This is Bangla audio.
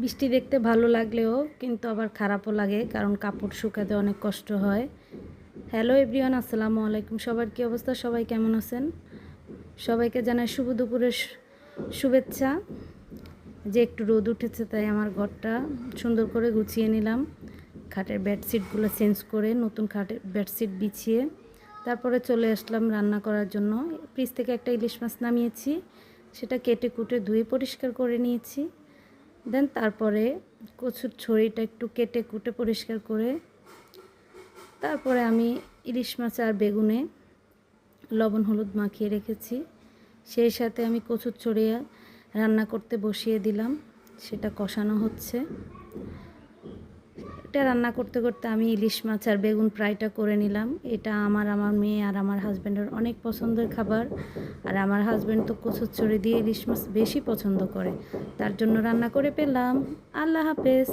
বৃষ্টি দেখতে ভালো লাগলেও কিন্তু আবার খারাপও লাগে, কারণ কাপড় শুকাতে অনেক কষ্ট হয়। হ্যালো এভরিওয়ান, আসসালামু আলাইকুম। সবার কী অবস্থা? সবাই কেমন আছেন? সবাইকে জানাই শুভ দুপুরের শুভেচ্ছা। যে একটু রোদ উঠেছে তাই আমার ঘরটা সুন্দর করে গুছিয়ে নিলাম। খাটের বেডশিটগুলো চেঞ্জ করে নতুন খাটের বেডশিট বিছিয়ে তারপরে চলে আসলাম রান্না করার জন্য। ফ্রিজ থেকে একটা ইলিশ মাছ নামিয়েছি, সেটা কেটে কুটে ধুয়ে পরিষ্কার করে নিয়েছি। দেন তারপরে কচুর ছড়িটা একটু কেটে কুটে পরিষ্কার করে তারপরে আমি ইলিশ মাছ আর বেগুনে লবণ হলুদ মাখিয়ে রেখেছি। সেই সাথে আমি কচুর ছড়িয়ে রান্না করতে বসিয়ে দিলাম, সেটা কষানো হচ্ছে। এটা রান্না করতে করতে আমি ইলিশ মাছ আর বেগুন ফ্রাইটা করে নিলাম। এটা আমার মেয়ে আর আমার হাজব্যান্ডের অনেক পছন্দের খাবার। আর আমার হাজব্যান্ড তো কচুরছড়ি দিয়ে ইলিশ মাছ বেশি পছন্দ করে, তার জন্য রান্না করে পেলাম। আল্লাহ হাফেজ।